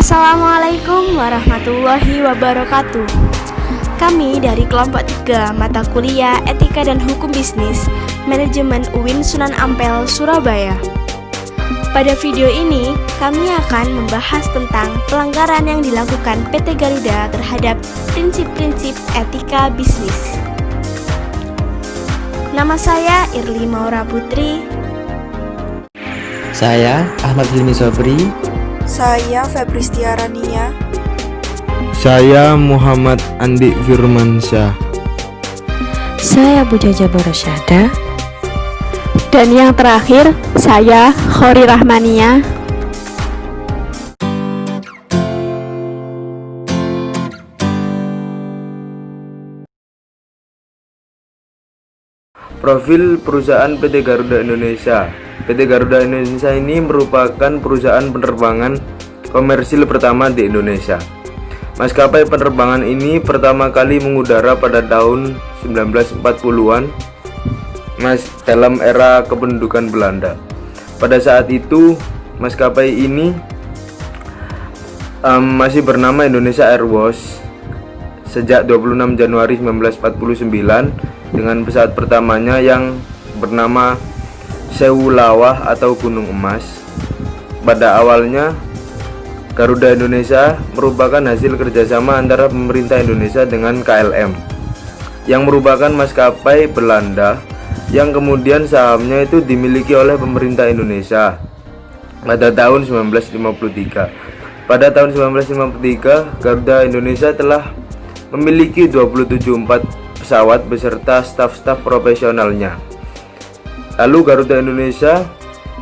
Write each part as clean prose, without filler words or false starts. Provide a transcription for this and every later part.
Assalamualaikum warahmatullahi wabarakatuh. Kami dari kelompok 3 mata kuliah Etika dan Hukum Bisnis Manajemen UIN Sunan Ampel, Surabaya. Pada video ini, kami akan membahas tentang pelanggaran yang dilakukan PT Garuda terhadap prinsip-prinsip etika bisnis. Nama saya Irli Maura Putri. Saya Ahmad Hilmi Sobri. Saya Febristi Arania. Saya Muhammad Andi Firmansyah. Saya Bujaja Borosyada. Dan yang terakhir, saya Khori Rahmania. Profil perusahaan PT Garuda Indonesia. PT Garuda Indonesia ini merupakan perusahaan penerbangan komersil pertama di Indonesia. Maskapai penerbangan ini pertama kali mengudara pada tahun 1940-an dalam era kependudukan Belanda. Pada saat itu, maskapai ini masih bernama Indonesia Airways sejak 26 Januari 1949 dengan pesawat pertamanya yang bernama Sewu Lawah atau Gunung Emas. Pada awalnya, Garuda Indonesia merupakan hasil kerjasama antara pemerintah Indonesia dengan KLM, yang merupakan maskapai Belanda yang kemudian sahamnya itu dimiliki oleh pemerintah Indonesia pada tahun 1953. Pada tahun 1953, Garuda Indonesia telah memiliki 27 pesawat beserta staf-staf profesionalnya. Lalu Garuda Indonesia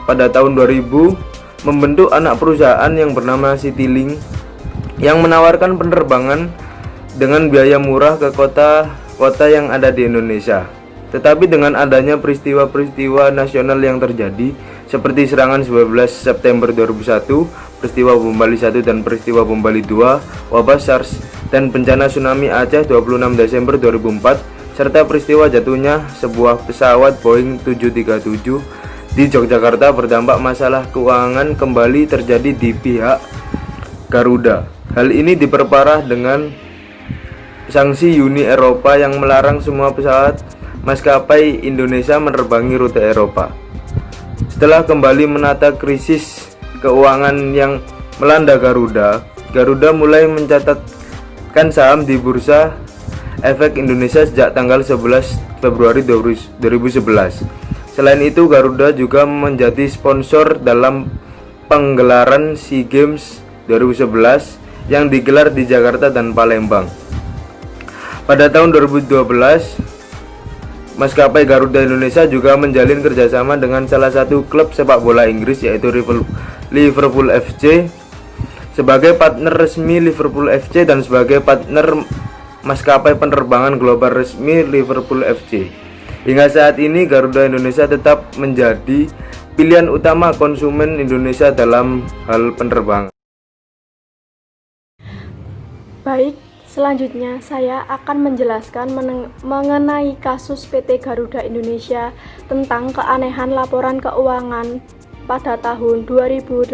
pada tahun 2000 membentuk anak perusahaan yang bernama Citylink yang menawarkan penerbangan dengan biaya murah ke kota-kota yang ada di Indonesia. Tetapi dengan adanya peristiwa-peristiwa nasional yang terjadi seperti serangan 11 September 2001, peristiwa Bom Bali 1 dan peristiwa Bom Bali 2, wabah SARS dan bencana tsunami Aceh 26 Desember 2004 serta peristiwa jatuhnya sebuah pesawat Boeing 737 di Yogyakarta berdampak masalah keuangan kembali terjadi di pihak Garuda. Hal ini diperparah dengan sanksi Uni Eropa yang melarang semua pesawat maskapai Indonesia menerbangi rute Eropa. Setelah kembali menata krisis keuangan yang melanda Garuda, Garuda mulai mencatatkan saham di Bursa Efek Indonesia sejak tanggal 11 Februari 2011. Selain itu, Garuda juga menjadi sponsor dalam penggelaran SEA Games 2011 yang digelar di Jakarta dan Palembang. Pada tahun 2012, maskapai Garuda Indonesia juga menjalin kerjasama dengan salah satu klub sepak bola Inggris yaitu Liverpool FC sebagai partner resmi Liverpool FC dan sebagai partner maskapai penerbangan global resmi Liverpool FC. Hingga saat ini Garuda Indonesia tetap menjadi pilihan utama konsumen Indonesia dalam hal penerbangan. Baik, selanjutnya saya akan menjelaskan mengenai kasus PT Garuda Indonesia tentang keanehan laporan keuangan pada tahun 2018.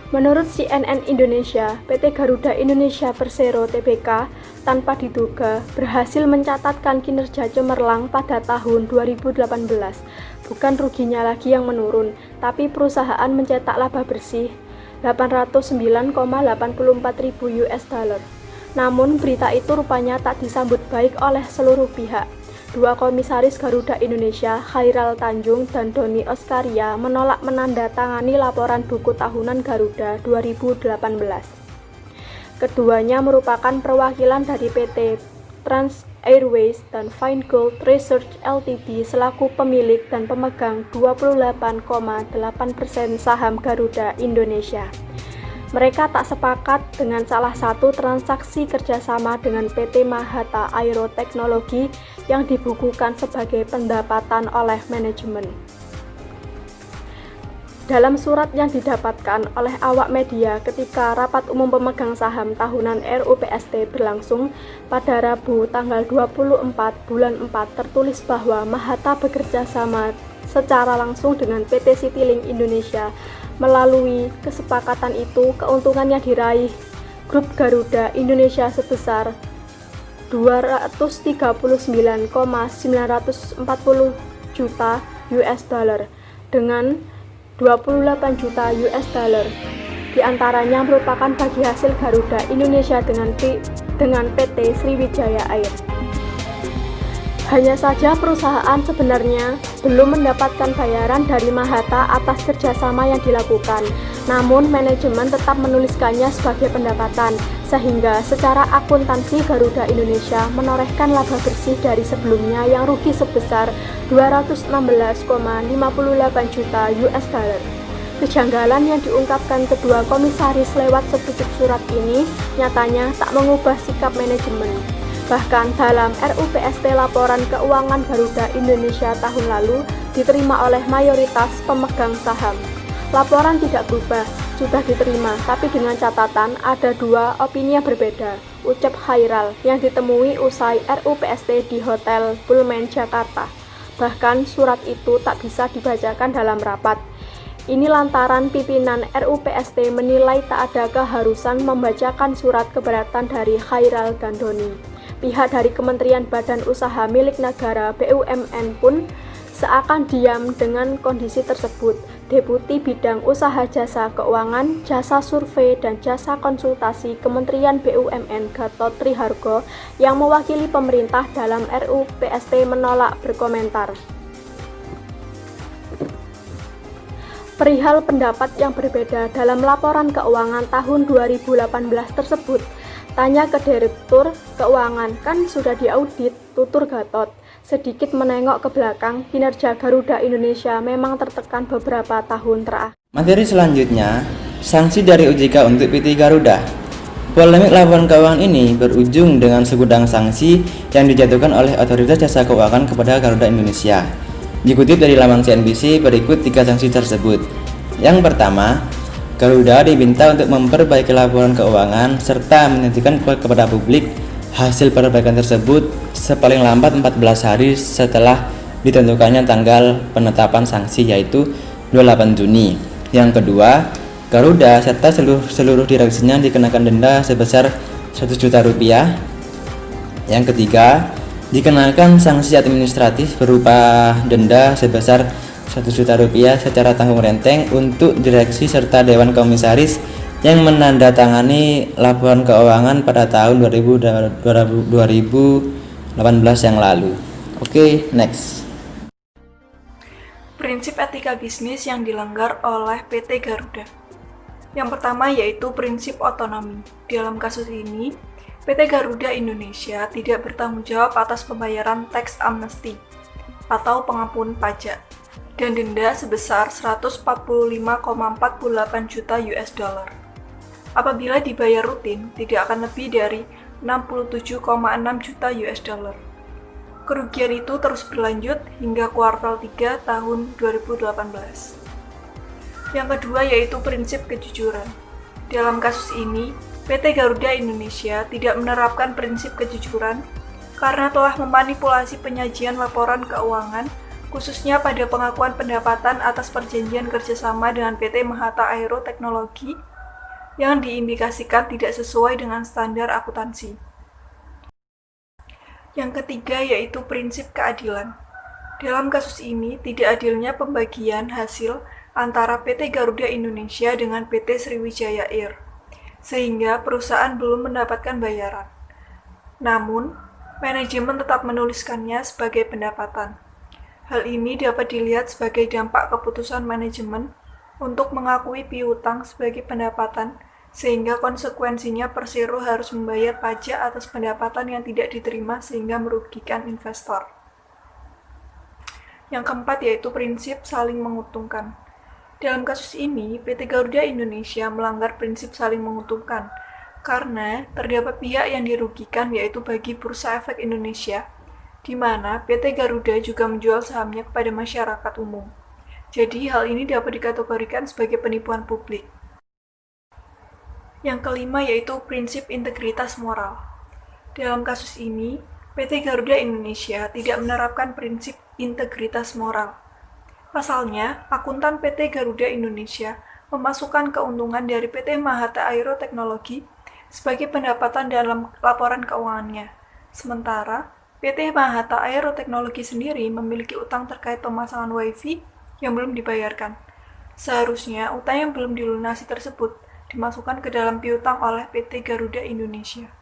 Menurut CNN Indonesia, PT Garuda Indonesia Persero Tbk tanpa diduga berhasil mencatatkan kinerja cemerlang pada tahun 2018. Bukan ruginya lagi yang menurun, tapi perusahaan mencetak laba bersih 809,84 ribu US dollar. Namun berita itu rupanya tak disambut baik oleh seluruh pihak. Dua komisaris Garuda Indonesia, Khairal Tanjung dan Doni Oskaria, menolak menandatangani laporan buku tahunan Garuda 2018. Keduanya merupakan perwakilan dari PT Trans Airways dan Feingold Research Ltd selaku pemilik dan pemegang 28,8% saham Garuda Indonesia. Mereka tak sepakat dengan salah satu transaksi kerjasama dengan PT Mahata Aero Teknologi yang dibukukan sebagai pendapatan oleh manajemen. Dalam surat yang didapatkan oleh awak media ketika rapat umum pemegang saham tahunan RUPST berlangsung pada Rabu tanggal 24 bulan 4 tertulis bahwa Mahata bekerja sama secara langsung dengan PT Citylink Indonesia Melalui kesepakatan itu, keuntungan yang diraih Grup Garuda Indonesia sebesar 239,940 juta US dollar dengan 28 juta US dollar. Di antaranya merupakan bagi hasil Garuda Indonesia dengan PT Sriwijaya Air. Hanya saja perusahaan sebenarnya belum mendapatkan bayaran dari Mahata atas kerjasama yang dilakukan, namun manajemen tetap menuliskannya sebagai pendapatan, sehingga secara akuntansi Garuda Indonesia menorehkan laba bersih dari sebelumnya yang rugi sebesar 216,58 juta US dollar. Kejanggalan yang diungkapkan kedua komisaris lewat sepucuk surat ini nyatanya tak mengubah sikap manajemen. Bahkan dalam RUPST laporan keuangan Garuda Indonesia tahun lalu diterima oleh mayoritas pemegang saham. Laporan tidak berubah, sudah diterima, tapi dengan catatan ada dua opini yang berbeda, ucap Khairal yang ditemui usai RUPST di Hotel Pullman Jakarta. Bahkan surat itu tak bisa dibacakan dalam rapat. Ini lantaran pimpinan RUPST menilai tak ada keharusan membacakan surat keberatan dari Khairal dan Doni. Pihak dari Kementerian Badan Usaha Milik Negara BUMN pun seakan diam dengan kondisi tersebut. Deputi Bidang Usaha Jasa Keuangan, Jasa Survei, dan Jasa Konsultasi Kementerian BUMN Gatot Trihargo yang mewakili pemerintah dalam RUPST menolak berkomentar. Perihal pendapat yang berbeda dalam laporan keuangan tahun 2018 tersebut, tanya ke Direktur Keuangan, kan sudah diaudit, tutur Gatot. Sedikit menengok ke belakang, kinerja Garuda Indonesia memang tertekan beberapa tahun terakhir. Materi selanjutnya, sanksi dari OJK untuk PT Garuda. Polemik laporan keuangan ini berujung dengan segudang sanksi yang dijatuhkan oleh Otoritas Jasa Keuangan kepada Garuda Indonesia. Dikutip dari laman CNBC, berikut 3 sanksi tersebut. Yang pertama, Garuda diminta untuk memperbaiki laporan keuangan serta menyajikan kepada publik hasil perbaikan tersebut sepaling lambat 14 hari setelah ditentukannya tanggal penetapan sanksi, yaitu 28 Juni. Yang kedua, Garuda serta seluruh direksinya dikenakan denda sebesar 100 juta rupiah. Yang ketiga, dikenakan sanksi administratif berupa denda sebesar 1 juta rupiah secara tanggung renteng untuk direksi serta dewan komisaris yang menandatangani laporan keuangan pada tahun 2018 yang lalu. Oke, next. Prinsip etika bisnis yang dilanggar oleh PT Garuda. Yang pertama yaitu prinsip otonomi. Dalam kasus ini, PT Garuda Indonesia tidak bertanggung jawab atas pembayaran tax amnesty atau pengampunan pajak dan denda sebesar 145,48 juta US dollar. Apabila dibayar rutin, tidak akan lebih dari 67,6 juta US dollar. Kerugian itu terus berlanjut hingga kuartal 3 tahun 2018. Yang kedua yaitu prinsip kejujuran. Dalam kasus ini, PT Garuda Indonesia tidak menerapkan prinsip kejujuran karena telah memanipulasi penyajian laporan keuangan, khususnya pada pengakuan pendapatan atas perjanjian kerjasama dengan PT Mahata Aero Teknologi yang diindikasikan tidak sesuai dengan standar akuntansi. Yang ketiga yaitu prinsip keadilan. Dalam kasus ini, tidak adilnya pembagian hasil antara PT Garuda Indonesia dengan PT Sriwijaya Air, sehingga perusahaan belum mendapatkan bayaran. Namun, manajemen tetap menuliskannya sebagai pendapatan. Hal ini dapat dilihat sebagai dampak keputusan manajemen untuk mengakui piutang sebagai pendapatan, sehingga konsekuensinya Persero harus membayar pajak atas pendapatan yang tidak diterima sehingga merugikan investor. Yang keempat yaitu prinsip saling menguntungkan. Dalam kasus ini, PT Garuda Indonesia melanggar prinsip saling menguntungkan karena terdapat pihak yang dirugikan yaitu bagi Bursa Efek Indonesia, di mana PT Garuda juga menjual sahamnya kepada masyarakat umum. Jadi hal ini dapat dikategorikan sebagai penipuan publik. Yang kelima yaitu prinsip integritas moral. Dalam kasus ini, PT Garuda Indonesia tidak menerapkan prinsip integritas moral. Pasalnya, akuntan PT Garuda Indonesia memasukkan keuntungan dari PT Mahata Aero Teknologi sebagai pendapatan dalam laporan keuangannya. Sementara, PT Mahata Aero Teknologi sendiri memiliki utang terkait pemasangan WiFi yang belum dibayarkan. Seharusnya utang yang belum dilunasi tersebut dimasukkan ke dalam piutang oleh PT Garuda Indonesia.